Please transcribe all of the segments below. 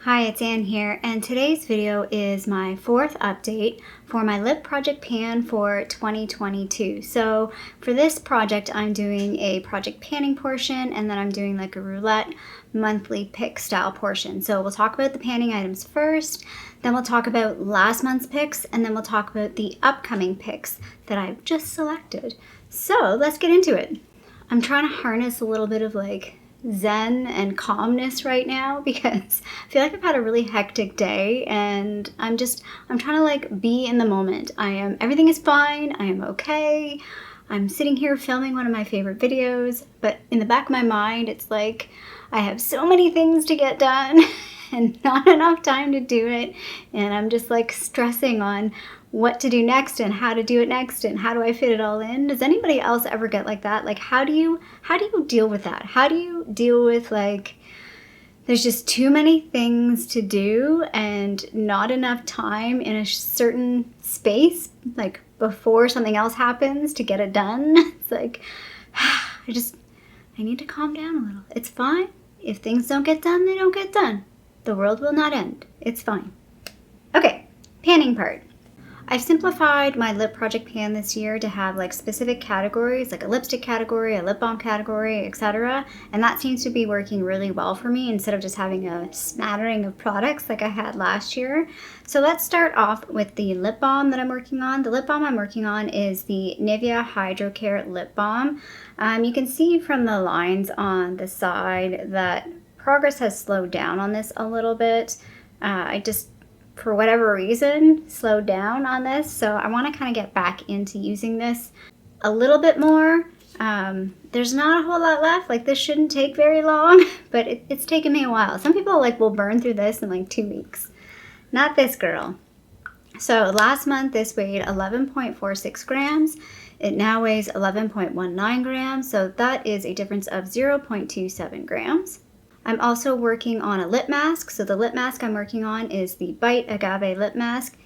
Hi, it's Anne here, and today's video is my fourth update for my lip project pan for 2022. So for this project, I'm doing a project panning portion, and then I'm doing like a roulette monthly pick style portion. So we'll talk about the panning items first, then we'll talk about last month's picks, and then we'll talk about the upcoming picks that I've just selected. So let's get into it. I'm trying to harness a little bit of like zen and calmness right now because I feel like I've had a really hectic day and I'm trying to like be in the moment. Everything is fine. I am okay. I'm sitting here filming one of my favorite videos, but in the back of my mind, it's like I have so many things to get done and not enough time to do it. And I'm just like stressing on what to do next and how to do it next and how do I fit it all in. Does anybody else ever get like that? Like how do you deal with that? How do you deal with like there's just too many things to do and not enough time in a certain space like before something else happens to get it done? It's like I need to calm down a little. It's fine. If things don't get done, they don't get done. The world will not end. It's fine. Okay, panning part. I've simplified my lip project pan this year to have like specific categories, like a lipstick category, a lip balm category, etc. And that seems to be working really well for me instead of just having a smattering of products like I had last year. So let's start off with the lip balm that I'm working on. The lip balm I'm working on is the Nivea Hydro Care Lip Balm. You can see from the lines on the side that progress has slowed down on this a little bit. For whatever reason, slowed down on this. So I want to kind of get back into using this a little bit more. There's not a whole lot left. Like this shouldn't take very long, but it's taken me a while. Some people like will burn through this in like 2 weeks. Not this girl. So last month this weighed 11.46 grams. It now weighs 11.19 grams. So that is a difference of 0.27 grams. I'm also working on a lip mask. So the lip mask I'm working on is the Bite Agave Lip Mask.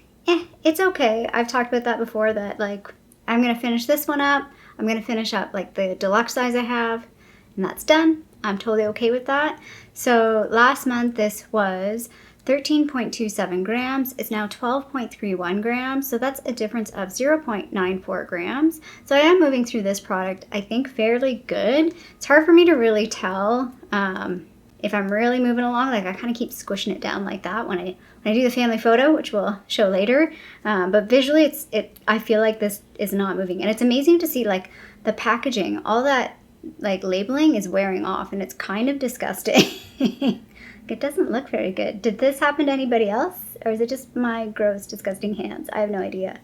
It's okay. I've talked about that before that like I'm going to finish this one up. I'm going to finish up like the deluxe size I have and that's done. I'm totally okay with that. So last month this was 13.27 grams. It's now 12.31 grams. So that's a difference of 0.94 grams. So I am moving through this product, I think, fairly good. It's hard for me to really tell if I'm really moving along. Like I kind of keep squishing it down like that when I do the family photo, which we'll show later. But visually, I feel like this is not moving. And it's amazing to see like the packaging, all that like labeling is wearing off and it's kind of disgusting. It doesn't look very good. Did this happen to anybody else? Or is it just my gross, disgusting hands? I have no idea.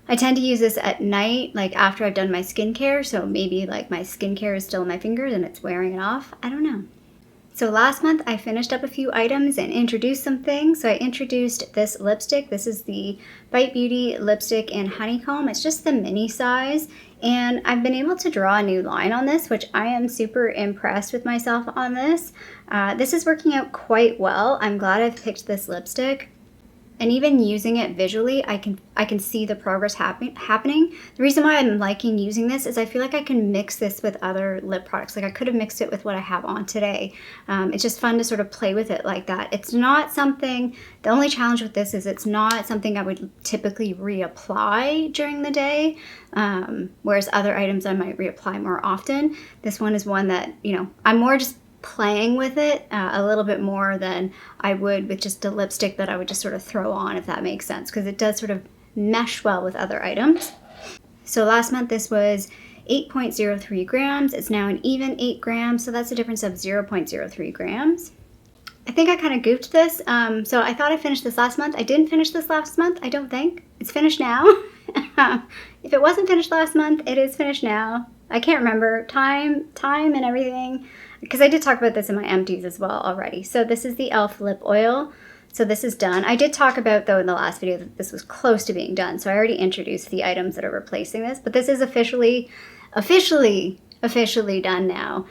I tend to use this at night, like after I've done my skincare. So maybe like my skincare is still in my fingers and it's wearing it off. I don't know. So last month I finished up a few items and introduced some things. So I introduced this lipstick. This is the Bite Beauty Lipstick in Honeycomb. It's just the mini size. And I've been able to draw a new line on this, which I am super impressed with myself on this. This is working out quite well. I'm glad I've picked this lipstick. And even using it visually, I can see the progress happening. The reason why I'm liking using this is I feel like I can mix this with other lip products. Like I could have mixed it with what I have on today. It's just fun to sort of play with it like that. It's not something, the only challenge with this is it's not something I would typically reapply during the day, whereas other items I might reapply more often. This one is one that, I'm more just playing with it a little bit more than I would with just a lipstick that I would just sort of throw on, if that makes sense, because it does sort of mesh well with other items. So last month this was 8.03 grams. It's now an even 8 grams, so that's a difference of 0.03 grams. I think I kind of goofed this. So I thought I finished this last month. I didn't finish this last month, I don't think. It's finished now. If it wasn't finished last month, it is finished now. I can't remember time and everything, because I did talk about this in my empties as well already. So this is the e.l.f. lip oil. So this is done. I did talk about, though, in the last video that this was close to being done. So I already introduced the items that are replacing this, but this is officially done now.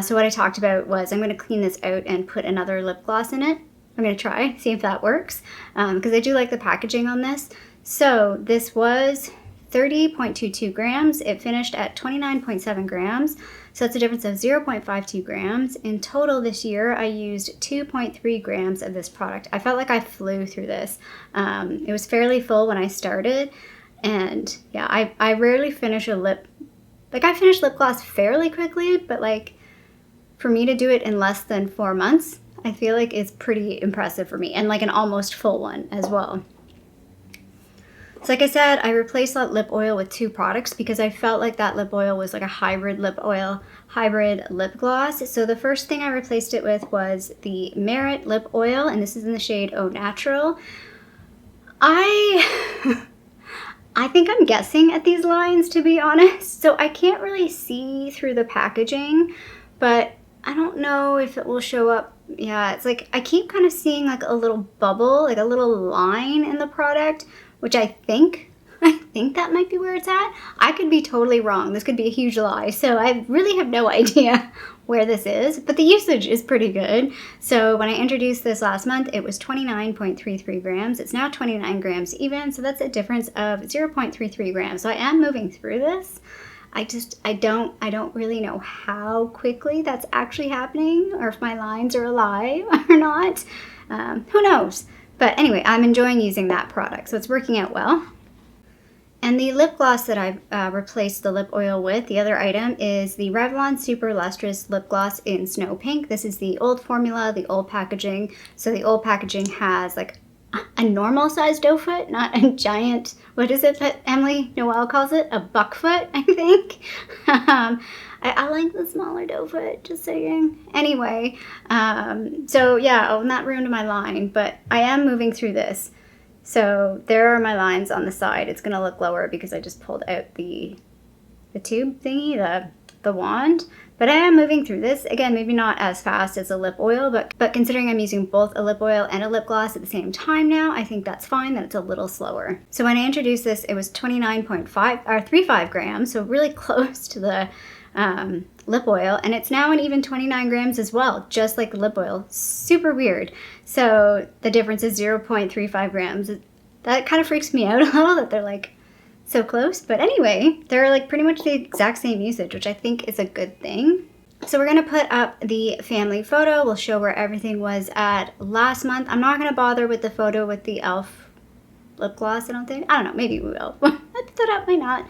So what I talked about was I'm going to clean this out and put another lip gloss in it. I'm going to try, see if that works, because I do like the packaging on this. So this was 30.22 grams. It finished at 29.7 grams. So that's a difference of 0.52 grams. In total this year, I used 2.3 grams of this product. I felt like I flew through this. It was fairly full when I started. And yeah, I rarely finish a lip. Like, I finish lip gloss fairly quickly, but like for me to do it in less than 4 months, I feel like it's pretty impressive for me, and like an almost full one as well. So like I said, I replaced that lip oil with 2 products because I felt like that lip oil was like a hybrid lip oil, hybrid lip gloss. So the first thing I replaced it with was the Merit lip oil, and this is in the shade Au Natural. I think I'm guessing at these lines, to be honest. So I can't really see through the packaging, but I don't know if it will show up. Yeah, it's like I keep kind of seeing like a little bubble, like a little line in the product, which I think that might be where it's at. I could be totally wrong. This could be a huge lie. So I really have no idea where this is, but the usage is pretty good. So when I introduced this last month, it was 29.33 grams. It's now 29 grams even. So that's a difference of 0.33 grams. So I am moving through this. I don't really know how quickly that's actually happening, or if my lines are alive or not. Who knows? But anyway, I'm enjoying using that product, so it's working out well. And the lip gloss that I've replaced the lip oil with, the other item, is the Revlon Super Lustrous Lip Gloss in Snow Pink. This is the old formula, the old packaging. So the old packaging has like a normal sized doe foot, not a giant, what is it that Emily Noel calls it? A buck foot, I think. I like the smaller doe foot, just saying. Anyway, so yeah, and that ruined my line, but I am moving through this. So there are my lines on the side. It's gonna look lower because I just pulled out the tube thingy, the wand. But I am moving through this. Again, maybe not as fast as a lip oil, but considering I'm using both a lip oil and a lip gloss at the same time now, I think that's fine, that it's a little slower. So when I introduced this, it was 35 grams, so really close to the lip oil, and it's now an even 29 grams as well, just like the lip oil. Super weird. So the difference is 0.35 grams. That kind of freaks me out a little, that they're like so close. But anyway, they're like pretty much the exact same usage, which I think is a good thing. So we're gonna put up the family photo. We'll show where everything was at last month. I'm not gonna bother with the photo with the e.l.f. lip gloss, I don't think. I don't know, maybe we will. I put that up, why not?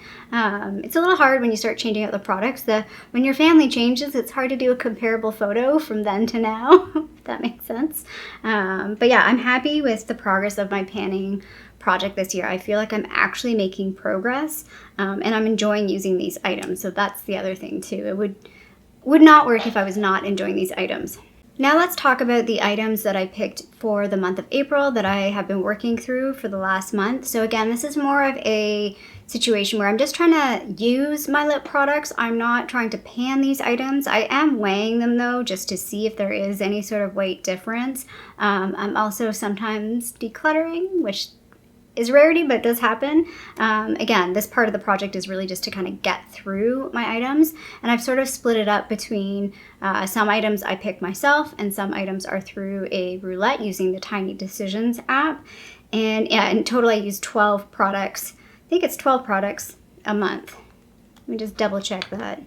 It's a little hard when you start changing out the products. When your family changes, it's hard to do a comparable photo from then to now, if that makes sense. But yeah, I'm happy with the progress of my panning project this year. I feel like I'm actually making progress, and I'm enjoying using these items. So that's the other thing too. It would not work if I was not enjoying these items. Now let's talk about the items that I picked for the month of April that I have been working through for the last month. So again, this is more of a situation where I'm just trying to use my lip products. I'm not trying to pan these items. I am weighing them though, just to see if there is any sort of weight difference. I'm also sometimes decluttering, which is rarity, but it does happen. Again, this part of the project is really just to kind of get through my items, and I've sort of split it up between some items I pick myself and some items are through a Roulette using the Tiny Decisions app. And yeah, in total I use 12 products. I think it's 12 products a month. Let me just double check that.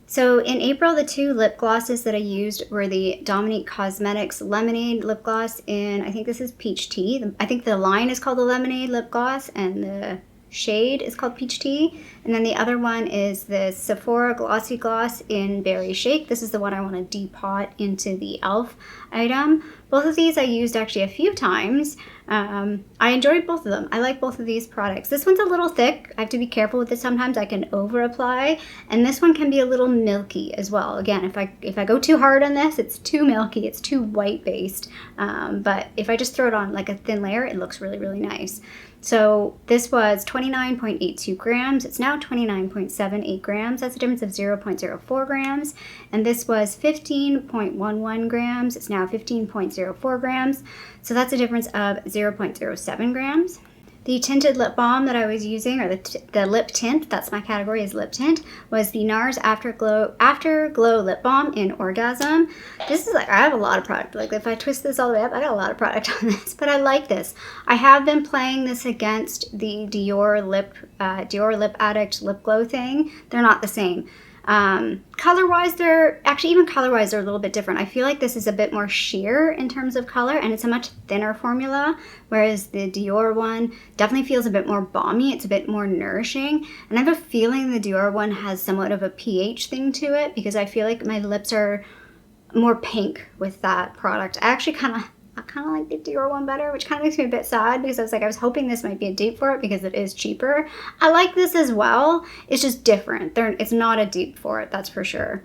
So in April, the 2 lip glosses that I used were the Dominique Cosmetics Lemonade lip gloss in, I think this is Peach Tea. I think the line is called the Lemonade lip gloss and the shade is called Peach Tea. And then the other one is the Sephora Glossy Gloss in Berry Shake. This is the one I want to depot into the e.l.f. item. Both of these I used actually a few times. I enjoyed both of them. I like both of these products. This one's a little thick. I have to be careful with this sometimes. I can over apply, and this one can be a little milky as well. Again, if I go too hard on this, it's too milky, it's too white based. But if I just throw it on like a thin layer, it looks really, really nice. So this was 29.82 grams. It's now 29.78 grams. That's a difference of 0.04 grams. And this was 15.11 grams. It's now 15.04 grams. So that's a difference of 0.07 grams. The tinted lip balm that I was using, or the lip tint, that's my category, is lip tint, was the NARS Afterglow Lip Balm in Orgasm. This is like, I have a lot of product. Like if I twist this all the way up, I got a lot of product on this, but I like this. I have been playing this against the Dior Lip Addict Lip Glow thing. They're not the same. Color-wise, they're a little bit different. I feel like this is a bit more sheer in terms of color, and it's a much thinner formula, whereas the Dior one definitely feels a bit more balmy. It's a bit more nourishing, and I have a feeling the Dior one has somewhat of a pH thing to it, because I feel like my lips are more pink with that product. I kind of like the Dior one better, which kind of makes me a bit sad, because I was hoping this might be a dupe for it because it is cheaper. I like this as well. It's just different. It's not a dupe for it, that's for sure.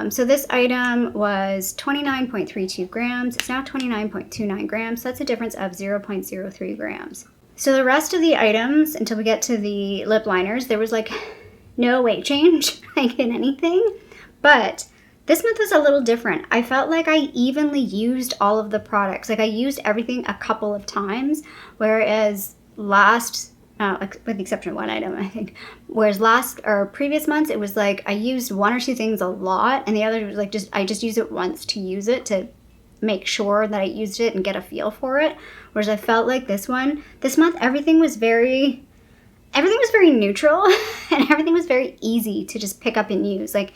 So this item was 29.32 grams. It's now 29.29 grams. So that's a difference of 0.03 grams. So the rest of the items, until we get to the lip liners, there was like no weight change, like in anything. But this month was a little different. I felt like I evenly used all of the products. Like I used everything a couple of times, whereas with the exception of one item, I think. Whereas previous months, it was like I used one or two things a lot, and the other was like I just use it once to use it, to make sure that I used it and get a feel for it. Whereas I felt like this month, everything was very neutral, and everything was very easy to just pick up and use. Like,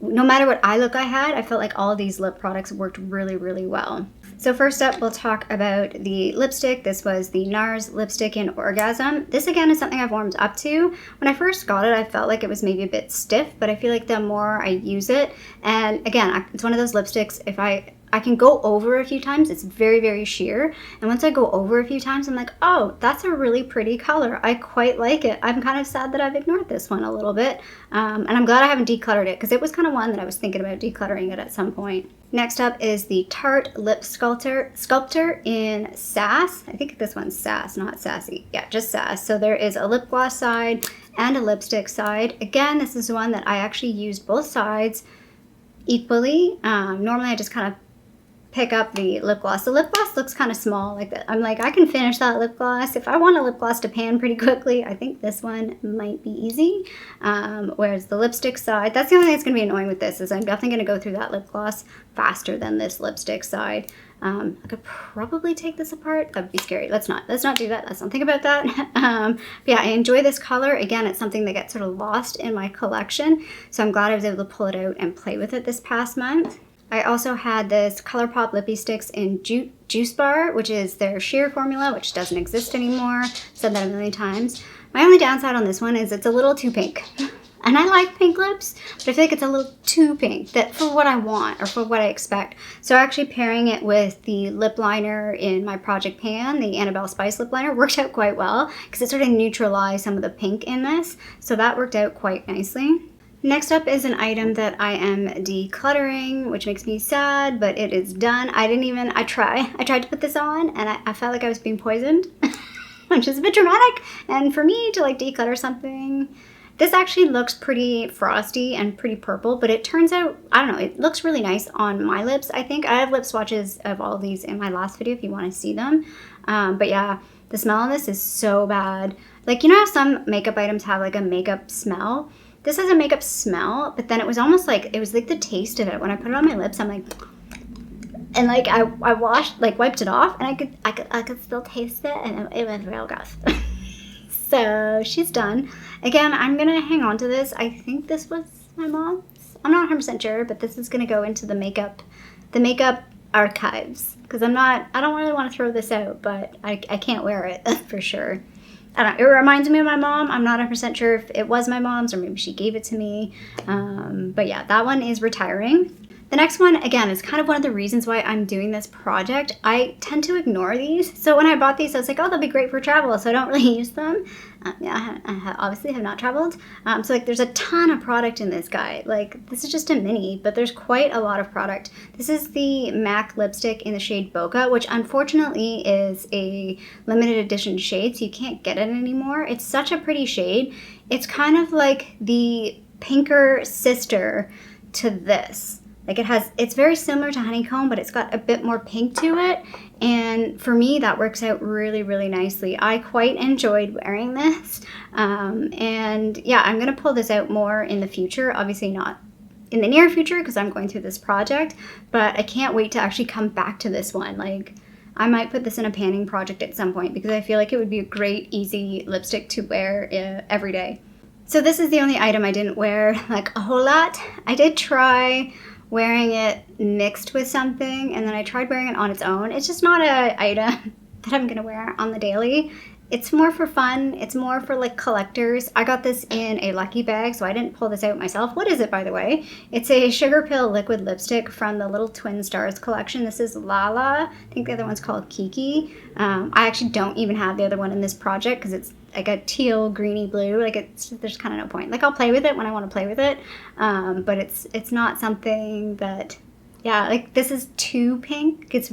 no matter what eye look I had, I felt like all of these lip products worked really, really well. So first up, we'll talk about the lipstick. This was the NARS lipstick in Orgasm. This again is something I've warmed up to. When I first got it, I felt like it was maybe a bit stiff, but I feel like the more I use it, and again, it's one of those lipsticks, if I can go over a few times, it's very, very sheer. And once I go over a few times, I'm like, oh, that's a really pretty color. I quite like it. I'm kind of sad that I've ignored this one a little bit. And I'm glad I haven't decluttered it, because it was kind of one that I was thinking about decluttering it at some point. Next up is the Tarte Lip Sculptor in Sass. I think this one's Sass, not Sassy. Yeah, just Sass. So there is a lip gloss side and a lipstick side. Again, this is one that I actually used both sides equally. Normally I just kind of pick up the lip gloss. The lip gloss looks kind of small like that. I'm like, I can finish that lip gloss. If I want a lip gloss to pan pretty quickly, I think this one might be easy. Whereas the lipstick side, that's the only thing that's going to be annoying with this, is I'm definitely going to go through that lip gloss faster than this lipstick side. I could probably take this apart. That would be scary. Let's not do that. Let's not think about that. But yeah, I enjoy this color. Again, it's something that gets sort of lost in my collection. So I'm glad I was able to pull it out and play with it this past month. I also had this ColourPop Lippie Sticks in Juice Bar, which is their sheer formula, which doesn't exist anymore. Said that a million times. My only downside on this one is it's a little too pink. And I like pink lips, but I feel like it's a little too pink for what I want or for what I expect. So actually pairing it with the lip liner in my Project Pan, the Annabelle Spice lip liner, worked out quite well, because it sort of neutralized some of the pink in this. So that worked out quite nicely. Next up is an item that I am decluttering, which makes me sad, but it is done. I tried to put this on, and I felt like I was being poisoned, which is a bit dramatic. And for me to like declutter something, this actually looks pretty frosty and pretty purple, but it turns out, I don't know, it looks really nice on my lips. I think I have lip swatches of all of these in my last video if you want to see them. But yeah, the smell on this is so bad. Like, you know how some makeup items have like a makeup smell? This has a makeup smell, but then it was almost like, it was like the taste of it. When I put it on my lips, I'm like, and like I wiped it off, and I could still taste it, and it was real gross. So she's done. Again, I'm gonna hang on to this. I think this was my mom's. I'm not 100% sure, but this is gonna go into the makeup archives, because I don't really want to throw this out, but I can't wear it, that's for sure. I don't know, it reminds me of my mom. I'm not 100% sure if it was my mom's or maybe she gave it to me. But yeah, that one is retiring. The next one, again, is kind of one of the reasons why I'm doing this project. I tend to ignore these. So when I bought these, I was like, oh, they'll be great for travel, so I don't really use them. Yeah, I obviously have not traveled. So like there's a ton of product in this guy. Like this is just a mini, but there's quite a lot of product. This is the MAC lipstick in the shade Bokeh, which unfortunately is a limited edition shade, so you can't get it anymore. It's such a pretty shade. It's kind of like the pinker sister to this. like it's very similar to honeycomb, but it's got a bit more pink to it. And for me, that works out really, really nicely. I quite enjoyed wearing this. And yeah, I'm going to pull this out more in the future. Obviously not in the near future because I'm going through this project, but I can't wait to actually come back to this one. Like, I might put this in a panning project at some point because I feel like it would be a great, easy lipstick to wear every day. So this is the only item I didn't wear like a whole lot. I did try wearing it mixed with something, and then I tried wearing it on its own. It's just not an item that I'm gonna wear on the daily. It's more for fun. It's more for like collectors. I got this in a lucky bag, so I didn't pull this out myself. What is it, by the way? It's a Sugar Pill liquid lipstick from the Little Twin Stars collection. This is Lala. I think the other one's called Kiki. I actually don't even have the other one in this project because it's like a teal, greeny blue. Like there's kind of no point. Like I'll play with it when I want to play with it, but it's not something that. Yeah, like this is too pink. It's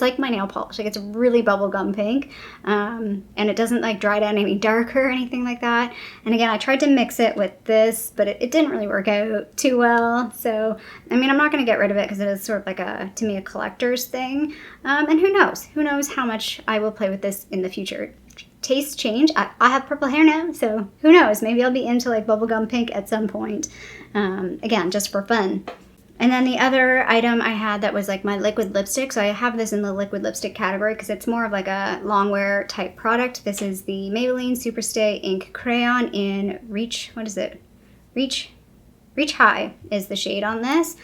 like my nail polish. Like it's really bubblegum pink. And it doesn't like dry down any darker or anything like that. And again, I tried to mix it with this, but it didn't really work out too well. So, I mean, I'm not going to get rid of it because it is sort of like to me, a collector's thing. And who knows? Who knows how much I will play with this in the future. Tastes change. I have purple hair now, so who knows? Maybe I'll be into like bubblegum pink at some point. Again, just for fun. And then the other item I had that was like my liquid lipstick. So I have this in the liquid lipstick category because it's more of like a long wear type product. This is the Maybelline Superstay Ink Crayon in Reach. What is it? Reach High is the shade on this.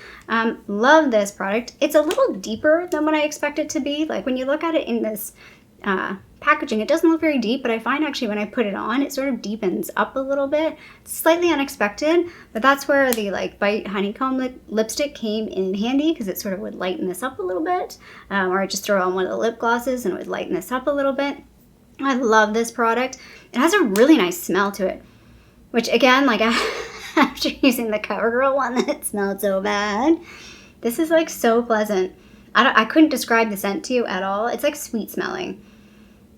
Love this product. It's a little deeper than what I expect it to be. Like when you look at it in this packaging, it doesn't look very deep, but I find actually when I put it on, it sort of deepens up a little bit. It's slightly unexpected, but that's where the like Bite Honeycomb lipstick came in handy because it sort of would lighten this up a little bit. Or I just throw on one of the lip glosses and it would lighten this up a little bit. I love this product. It has a really nice smell to it, which again, like after using the CoverGirl one that smelled so bad, this is like so pleasant. I couldn't describe the scent to you at all. It's like sweet smelling.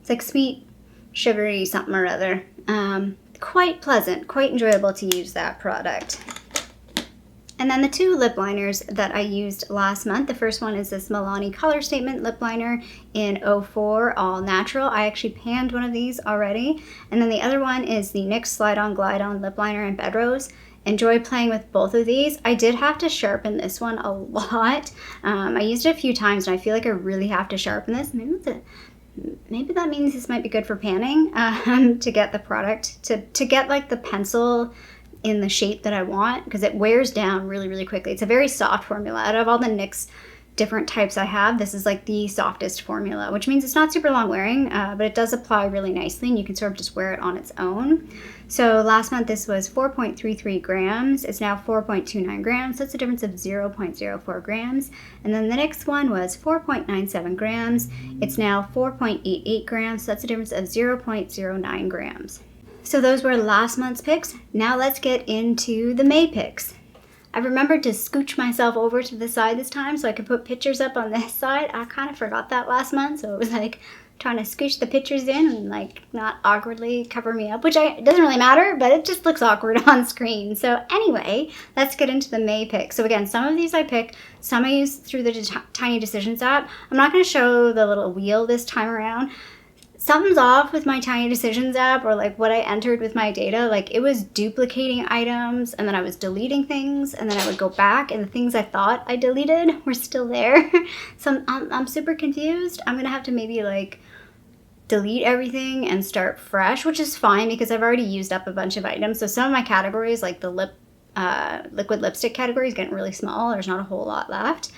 It's like sweet, sugary something or other. Quite pleasant, quite enjoyable to use that product. And then the two lip liners that I used last month. The first one is this Milani Color Statement lip liner in 04 All Natural. I actually panned one of these already. And then the other one is the NYX Slide On Glide On lip liner in Bed Rose. Enjoy playing with both of these. I did have to sharpen this one a lot. I used it a few times and I feel like I really have to sharpen this. Maybe that means this might be good for panning to get the product, to get like the pencil in the shape that I want, because it wears down really, really quickly. It's a very soft formula. Out of all the NYX different types I have, this is like the softest formula, which means it's not super long wearing, but it does apply really nicely and you can sort of just wear it on its own. So last month this was 4.33 grams. It's now 4.29 grams. So that's a difference of 0.04 grams. And then the next one was 4.97 grams. It's now 4.88 grams. So that's a difference of 0.09 grams. So those were last month's picks. Now let's get into the May picks. I remembered to scooch myself over to the side this time so I could put pictures up on this side. I kind of forgot that last month, so it was like trying to scooch the pictures in and like not awkwardly cover me up, it doesn't really matter, but it just looks awkward on screen. So anyway, let's get into the May pick. So again, some of these I picked, some I used through the Tiny Decisions app. I'm not going to show the little wheel this time around. Something's off with my Tiny Decisions app, or like what I entered with my data. Like it was duplicating items and then I was deleting things and then I would go back and the things I thought I deleted were still there. So I'm super confused. I'm gonna have to maybe like delete everything and start fresh, which is fine because I've already used up a bunch of items. So some of my categories, like the liquid lipstick category, is getting really small. There's not a whole lot left.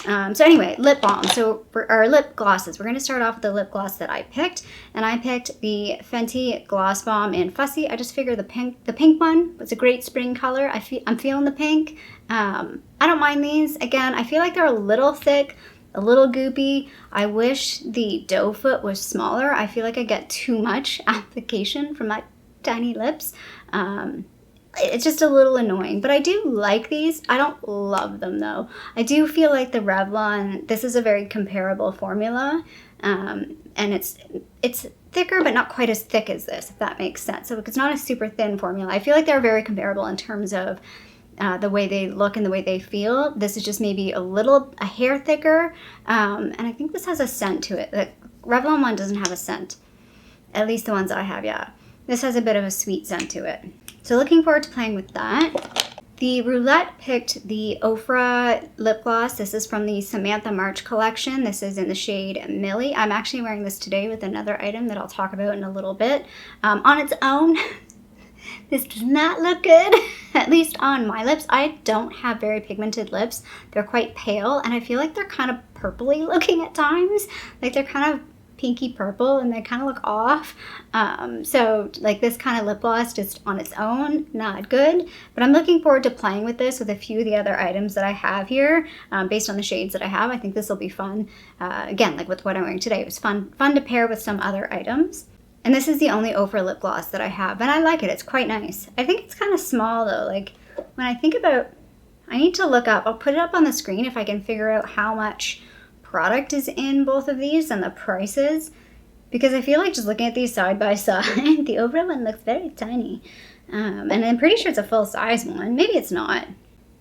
So anyway, lip balm. So for our lip glosses, we're going to start off with the lip gloss that I picked, and I picked the Fenty Gloss Bomb in Fussy. I just figured the pink one was a great spring color. I'm feeling the pink. I don't mind these. Again, I feel like they're a little thick, a little goopy. I wish the doe foot was smaller. I feel like I get too much application from my tiny lips. It's just a little annoying, but I do like these. I don't love them though. I do feel like the Revlon, this is a very comparable formula, and it's thicker, but not quite as thick as this, if that makes sense. So it's not a super thin formula. I feel like they're very comparable in terms of the way they look and the way they feel. This is just maybe a hair thicker, and I think this has a scent to it. The Revlon one doesn't have a scent, at least the ones I have, yeah. This has a bit of a sweet scent to it. So looking forward to playing with that. The Roulette picked the Ofra lip gloss. This is from the Samantha March collection. This is in the shade Millie. I'm actually wearing this today with another item that I'll talk about in a little bit. On its own, this does not look good, at least on my lips. I don't have very pigmented lips. They're quite pale, and I feel like they're kind of purpley looking at times. Like they're kind of pinky purple and they kind of look off. So like this kind of lip gloss just on its own, not good. But I'm looking forward to playing with this with a few of the other items that I have here, based on the shades that I have. I think this will be fun. Again, like with what I'm wearing today, it was fun to pair with some other items. And this is the only Ofra lip gloss that I have, and I like it. It's quite nice. I think it's kind of small though. Like when I think about, I need to look up, I'll put it up on the screen if I can figure out how much product is in both of these and the prices, because I feel like just looking at these side by side, the Ofra one looks very tiny, and I'm pretty sure it's a full size one. Maybe it's not.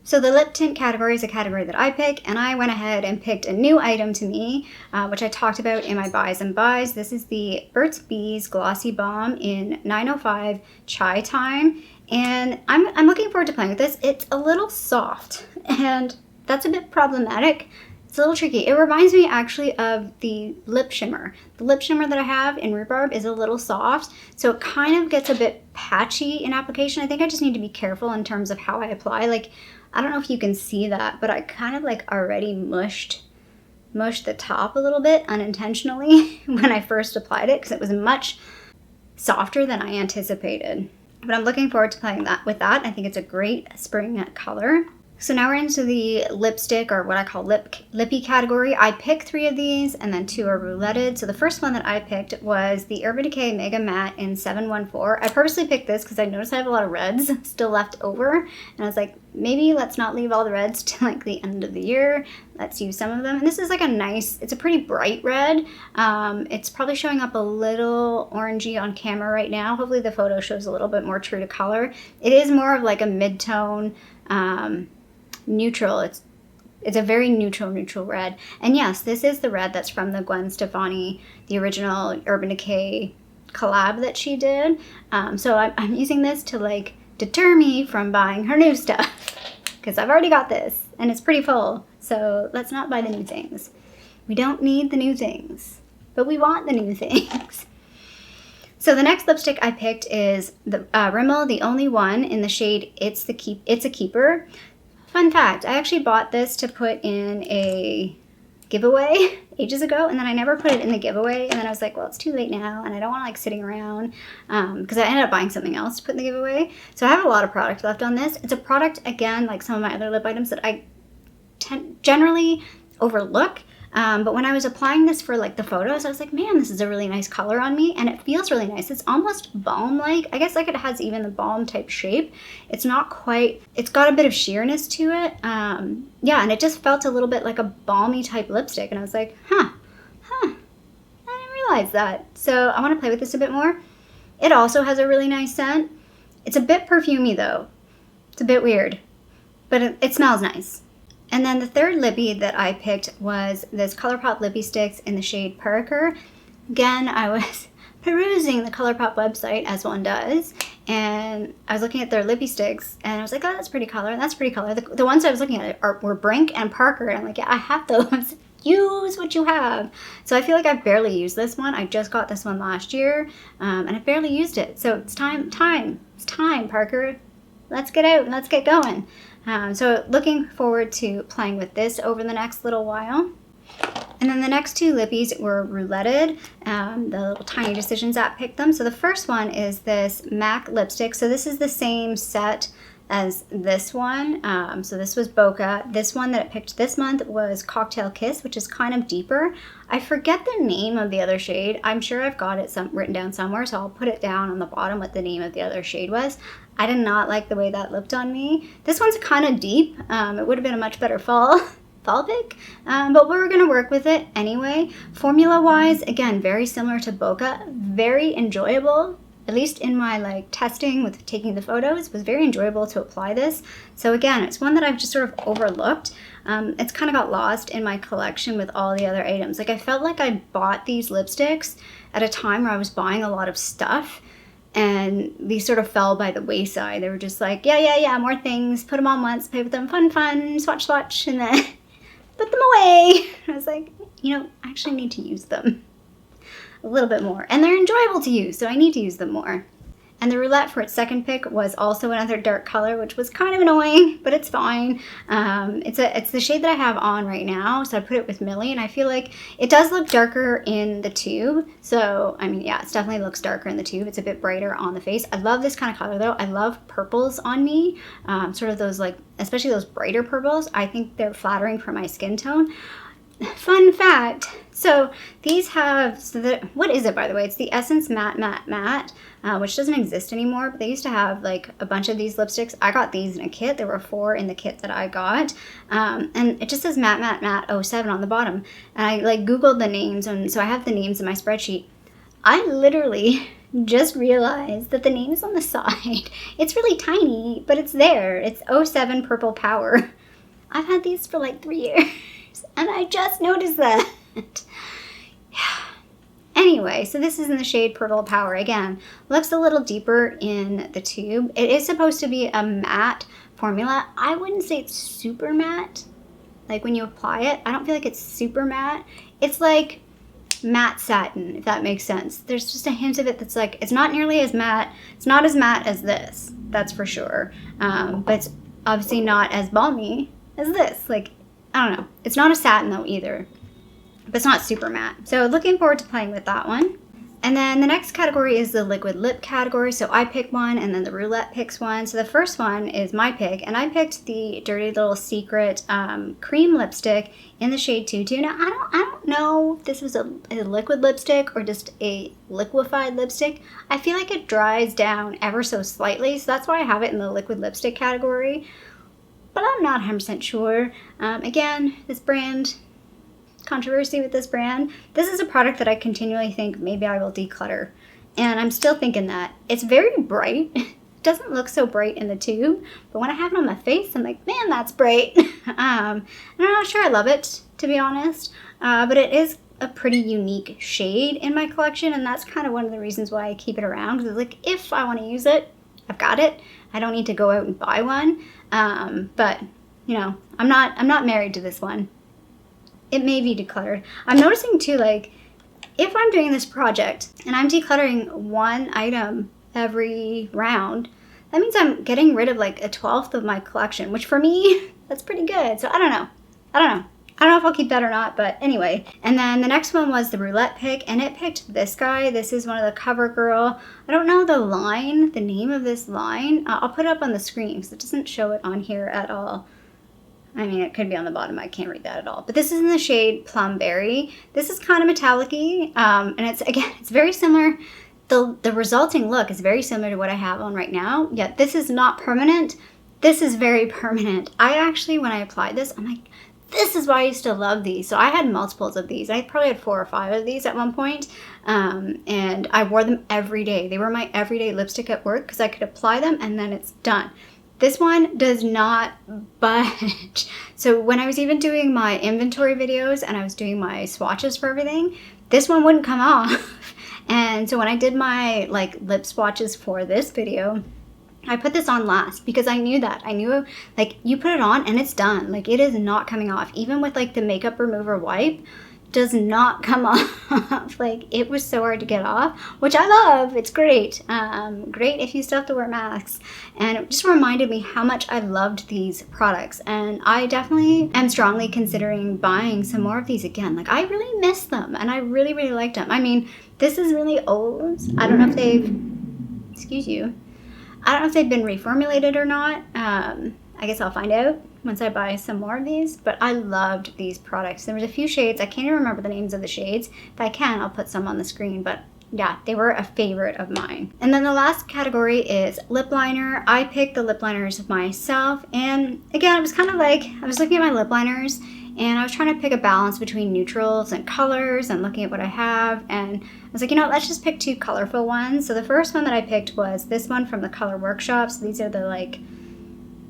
So the lip tint category is a category that I pick, and I went ahead and picked a new item to me, which I talked about in my buys and buys. This is the Burt's Bees Glossy Balm in 905 Chai Time, and I'm looking forward to playing with this. It's a little soft, and that's a bit problematic. It's a little tricky. It reminds me actually of the lip shimmer. The lip shimmer that I have in Rhubarb is a little soft, so it kind of gets a bit patchy in application. I think I just need to be careful in terms of how I apply. Like, I don't know if you can see that, but I kind of like already mushed the top a little bit unintentionally when I first applied it, because it was much softer than I anticipated. But I'm looking forward to playing with that. I think it's a great spring color. So now we're into the lipstick, or what I call Lippie category. I picked 3 of these, and then 2 are rouletted. So the first one that I picked was the Urban Decay Mega Matte in 714. I purposely picked this because I noticed I have a lot of reds still left over. And I was like, maybe let's not leave all the reds till like the end of the year. Let's use some of them. And this is like a nice, it's a pretty bright red. It's probably showing up a little orangey on camera right now. Hopefully the photo shows a little bit more true to color. It is more of like a mid-tone, neutral. It's a very neutral red. And yes, this is the red that's from the Gwen Stefani, the original Urban Decay collab that she did. So I'm using this to like deter me from buying her new stuff, because I've already got this and it's pretty full. So let's not buy the new things. We don't need the new things, but we want the new things. So the next lipstick I picked is the Rimmel, the only one in the shade It's a Keeper. Fun fact, I actually bought this to put in a giveaway ages ago, and then I never put it in the giveaway, and then I was like, well, it's too late now, and I don't want to like sitting around, because I ended up buying something else to put in the giveaway. So I have a lot of product left on this. It's a product, again, like some of my other lip items, that I generally overlook. But when I was applying this for like the photos, I was like, man, this is a really nice color on me, and it feels really nice. It's almost balm-like. I guess like it has even the balm type shape. It's not quite, it's got a bit of sheerness to it. Yeah, and it just felt a little bit like a balmy type lipstick, and I was like, I didn't realize that. So I want to play with this a bit more. It also has a really nice scent. It's a bit perfumey though. It's a bit weird, but it smells nice. And then the third Lippie that I picked was this ColourPop Lippie Sticks in the shade Parker. Again, I was perusing the ColourPop website, as one does, and I was looking at their Lippie Sticks, and I was like, oh, that's pretty color, and that's pretty color. The ones I was looking at were Brink and Parker, and I'm like, yeah, I have those. Use what you have. So I feel like I've barely used this one. I just got this one last year, and I barely used it. So it's time. It's time, Parker. Let's get out and let's get going. So looking forward to playing with this over the next little while. And then the next 2 Lippies were rouletted. The little Tiny Decisions app picked them. So the first one is this MAC lipstick. So this is the same set as this one. So this was Bokeh. This one that it picked this month was Cocktail Kiss, which is kind of deeper. I forget the name of the other shade. I'm sure I've got it written down somewhere, so I'll put it down on the bottom what the name of the other shade was. I did not like the way that looked on me. This one's kind of deep. It would have been a much better fall pick, but we're gonna work with it anyway. Formula wise, again, very similar to Bokeh, very enjoyable, at least in my like testing with taking the photos, it was very enjoyable to apply this. So again, it's one that I've just sort of overlooked. It's kind of got lost in my collection with all the other items. Like I felt like I bought these lipsticks at a time where I was buying a lot of stuff, and these sort of fell by the wayside. They were just like, yeah, more things, put them on once, play with them, fun, swatch, and then put them away. I was like, you know, I actually need to use them a little bit more. And they're enjoyable to use, so I need to use them more. And the Roulette for its second pick was also another dark color, which was kind of annoying, but it's fine. It's the shade that I have on right now, so I put it with Millie, and I feel like it does look darker in the tube. So, I mean, yeah, it definitely looks darker in the tube. It's a bit brighter on the face. I love this kind of color, though. I love purples on me, sort of those, like, especially those brighter purples. I think they're flattering for my skin tone. Fun fact, so these have, what is it, by the way? It's the Essence Matte, which doesn't exist anymore, but they used to have like a bunch of these lipsticks. I got these in a kit. There were 4 in the kit that I got, and it just says Matte 07 on the bottom. And I like Googled the names, and so I have the names in my spreadsheet. I literally just realized that the name is on the side. It's really tiny, but it's there. It's 07 Purple Power. I've had these for like 3 years. And I just noticed that. Anyway, so this is in the shade Purple Power. Again, looks a little deeper in the tube. It is supposed to be a matte formula. I wouldn't say it's super matte. Like when you apply it, I don't feel like it's super matte. It's like matte satin, if that makes sense. There's just a hint of it that's like, it's not nearly as matte. It's not as matte as this, that's for sure. But it's obviously not as balmy as this. Like, I don't know. It's not a satin though either, but it's not super matte. So looking forward to playing with that one. And then the next category is the liquid lip category. So I pick one and then the Roulette picks one. So the first one is my pick, and I picked the Dirty Little Secret cream lipstick in the shade Tutu. Now I don't know if this was a liquid lipstick or just a liquefied lipstick. I feel like it dries down ever so slightly, so that's why I have it in the liquid lipstick category. But I'm not 100% sure. Again, this brand, controversy with this brand. This is a product that I continually think maybe I will declutter. And I'm still thinking that. It's very bright. It doesn't look so bright in the tube, but when I have it on my face, I'm like, man, that's bright. And I'm not sure I love it, to be honest. But it is a pretty unique shade in my collection, and that's kind of one of the reasons why I keep it around. Because it's like, if I want to use it, I've got it. I don't need to go out and buy one. But you know, I'm not married to this one. It may be decluttered. I'm noticing too, like, if I'm doing this project and I'm decluttering one item every round, that means I'm getting rid of like 1/12 of my collection, which for me, that's pretty good. So I don't know if I'll keep that or not, but anyway. And then the next one was the Roulette pick, and it picked this guy. This is one of the CoverGirl. I don't know the name of this line. I'll put it up on the screen because it doesn't show it on here at all. I mean, it could be on the bottom. I can't read that at all. But this is in the shade Plum Berry. This is kind of metallic-y, and it's very similar. The resulting look is very similar to what I have on right now, yet this is not permanent. This is very permanent. I actually, when I applied this, I'm like, this is why I used to love these. So I had multiples of these. I probably had 4 or 5 of these at one point, and I wore them every day. They were my everyday lipstick at work because I could apply them and then it's done. This one does not budge. So when I was even doing my inventory videos and I was doing my swatches for everything, this one wouldn't come off. And so when I did my like lip swatches for this video, I put this on last because I knew that. I knew like you put it on and it's done. Like it is not coming off. Even with like the makeup remover wipe, does not come off. Like it was so hard to get off, which I love. It's great. Great if you still have to wear masks. And it just reminded me how much I loved these products. And I definitely am strongly considering buying some more of these again. Like I really miss them and I really, really liked them. I mean, this is really old. I don't know if they've, excuse you. I don't know if they've been reformulated or not. I guess I'll find out once I buy some more of these, but I loved these products. There was a few shades. I can't even remember the names of the shades. If I can, I'll put some on the screen, but yeah, they were a favorite of mine. And then the last category is lip liner. I picked the lip liners myself, and again, it was kind of like, I was looking at my lip liners, and I was trying to pick a balance between neutrals and colors and looking at what I have, and I was like, you know what, let's just pick 2 colorful ones. So the first one that I picked was this one from the Color Workshop. So these are the like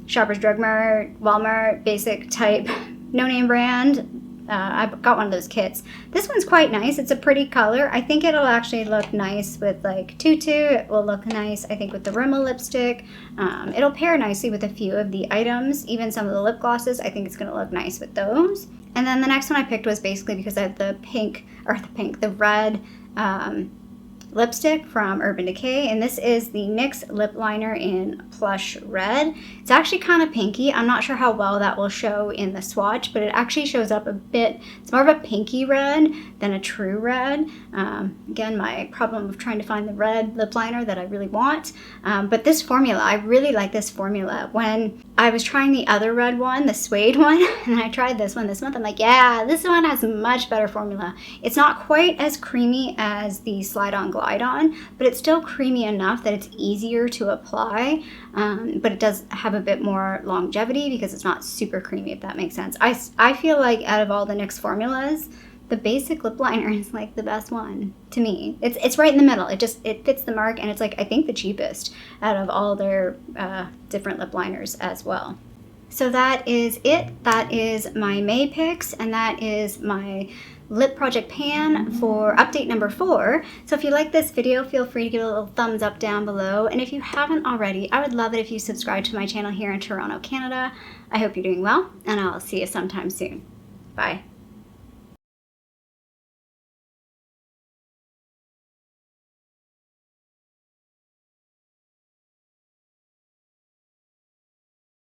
Shoppers Drug Mart, Walmart, basic type, no-name brand. I got one of those kits. This one's quite nice. It's a pretty color. I think it'll actually look nice with like tutu. It will look nice, I think, with the Rimmel lipstick. It'll pair nicely with a few of the items. Even some of the lip glosses, I think it's going to look nice with those. And then the next one I picked was basically because I had the red lipstick from Urban Decay, and this is the NYX lip liner in Plush Red. It's actually kind of pinky. I'm not sure how well that will show in the swatch, but it actually shows up a bit. It's more of a pinky red than a true red. Again, my problem of trying to find the red lip liner that I really want. But this formula, I really like this formula. When I was trying the other red one, the suede one, and I tried this one this month, I'm like, yeah, this one has a much better formula. It's not quite as creamy as the Slide On Glide On, but it's still creamy enough that it's easier to apply, but it does have a bit more longevity because it's not super creamy, if that makes sense. I feel like out of all the NYX formulas, the basic lip liner is like the best one to me. It's right in the middle. It fits the mark, and it's like, I think, the cheapest out of all their different lip liners as well. So that is it. That is my May picks, and that is my lip project pan for update number 4. So if you like this video, feel free to give it a little thumbs up down below. And if you haven't already, I would love it if you subscribe to my channel here in Toronto, Canada. I hope you're doing well, and I'll see you sometime soon. Bye.